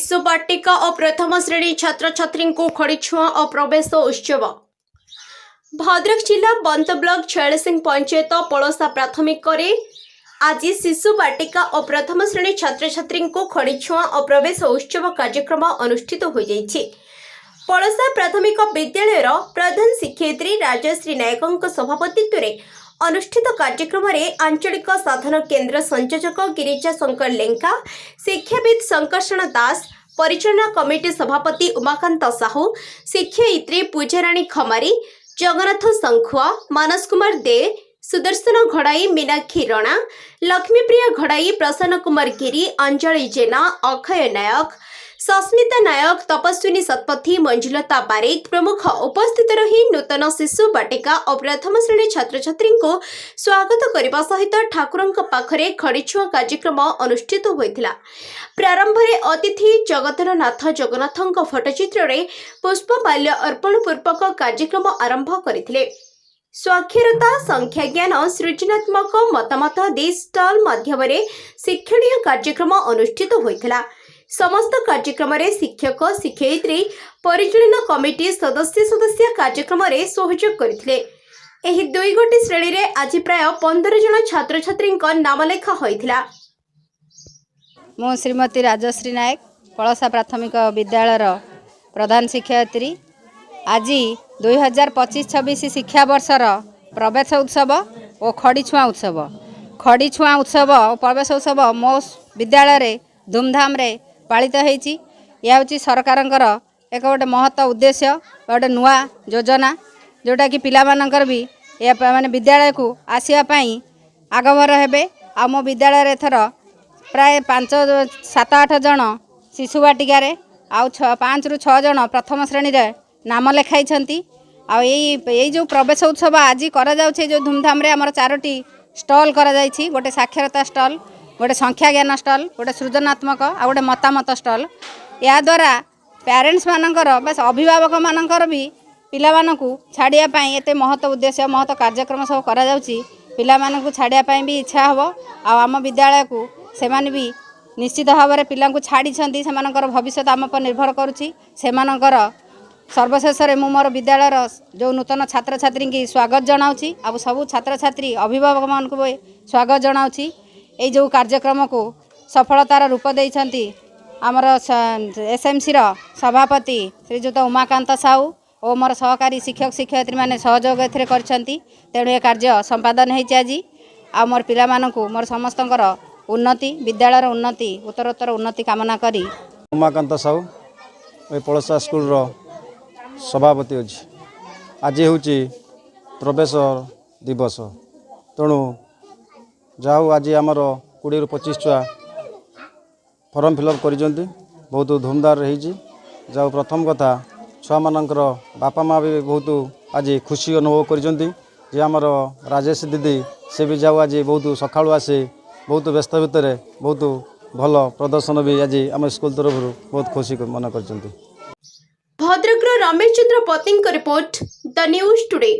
शिशु बाटिका और प्रथम श्रेणी छात्र छात्री को खड़ीछुआ और प्रवेश उत्सव। भद्रक जिला बंत ब्लॉक छैलसिंह पंचायत पड़ोसा प्राथमिक आज शिशु बाटिका और प्रथम श्रेणी छात्र छात्री को खड़ीछुआ और प्रवेश उत्सव कार्यक्रम अनुष्ठित हो जाइछि। पड़ोसा प्राथमिक विद्यालय प्रधान शिक्षयित्री राजश्री नायक सभापतित्व में अनुष्ठित कार्यक्रम में आंचलिक साधन केन्द्र संयोजक गिरिजा शंकर लेंका, शिक्षाविद शंकरषण दास, परिचालना कमिटी सभापति उमाकांत साहू, शिक्षयित्री पूजाराणी खमारी, जगन्नाथ संखुआ, मानस कुमार दे, सुदर्शन घड़ाई, मीनाक्षी रणा, लक्ष्मीप्रिया घड़ाई, प्रसन्न कुमार गिरी, अंजलि जेना, अक्षय नायक, सस्मिता नायक, तपस्विनी शतपथी, मंजुलता बारिक प्रमुख उपस्थित रही नूतन शिशु बाटिका और प्रथम श्रेणी छात्र छात्री को स्वागत करने सहित ठाकुर पाखरे खड़ीछुआ कार्यक्रम अनुष्ठित होता। प्रारंभ में अतिथि जगतर नाथ जगन्नाथ फोटोचित्र में पुष्पमाल्य अर्पण पूर्वक कार्यक्रम आरंभ करथिले। स्वाक्षरता, संख्या ज्ञान, सृजनात्मक मतामत दे स्टॉल माध्यम शिक्षणीय कार्यक्रम अनुष्ठित होता। समस्त कार्यक्रम में शिक्षक, शिक्षयित्री, परिचालन कमिटी सदस्य कार्यक्रम में सहयोग करथिले। एही दुई गोटी श्रेणी रे आज प्राय 15 जन छात्र छात्री नामलेखा होइथिला। मो श्रीमती राजश्री नायक, पड़ोसा प्राथमिक विद्यालय प्रधान शिक्षयित्री। आज 2025-26 शिक्षा वर्षर प्रवेश उत्सव और खड़ीछुआ उत्सव और प्रवेश उत्सव मो विद्यालय धूमधाम रे पालित होती। यह हूँ सरकार एक गोटे महत्व उद्देश्य, गोटे नुआ योजना जोटा कि पिला मानकर भी माने विद्यालय को आसवाई आगभर हेबे। आ मो विद्यालय एथर प्राय 5-7-8 जन शिशु बाटिकार आउ 5 ରୁ 6 जन प्रथम श्रेणी रे नाम लेखाई। आई जो प्रवेश उत्सव आज करा जाउछे जो धूमधाम रे हमर 4टी स्टॉल करा जाइछि। गोटे साक्षरता स्टॉल, गोटे संख्या ज्ञान स्टॉल, गोटे सृजनात्मक आ गोटे मतामत स्टॉल। या द्वारा पेरेंट्स मानकर बस अभिभावक मानकर भी पिला मानकु छाड़िया पई एते महत्व उद्देश्य महत्व कार्यक्रम सब करा जाउछि। पिला मानकु छाड़िया पई भी इच्छा हबो। आ आम विद्यालय को सेमाने भी निश्चित भाव में पिला को छाड़ी छंती, सेमानकर भविष्य आम पर निर्भर करुछि। सेमानकर सर्वशेष में मोर विद्यालय जो नूतन छात्र छात्री की स्वागत जनाऊँगी। आ सबू छात्र छात्री अभिभावक मान को स्वागत जनाऊँगी। ये जो कार्यक्रम को सफलतार रूप देइछंती आमर एसएमसी सभापति श्रीजुत उमाकांत साहू और मोर सहकारी शिक्षक शिक्षयित्री माने सहयोग एथिरे करछंती। तेणु ये कार्य संपादन होइछि। आज आ मोर पिला मानकु मोर समस्तंकर उन्नति, विद्यालयर उन्नति, उत्तरोत्तर उन्नति कामना करी उमाकांत साहू ए पड़ोसा स्कूल सभापति अच्छी। आज हूँ प्रवेश दिवस, तेणु जाऊ आज आमर 20 ରୁ 25 छुआ फॉर्म फिलअप कर बहुत धूमधाम रही। जाऊ प्रथम कथा छुआ मानकर बापा माँ भी बहुत आज खुशी अनुभव कर आमर राजेश दीदी से भी जाऊ आज बहुत सकाळु आसे बहुत व्यस्त भितर बहुत भल प्रदर्शन भी आज आम स्कूल तरफ बहुत खुशी मन कर। भद्रक रमेश चंद्र पति रिपोर्ट, द न्यूज टुडे।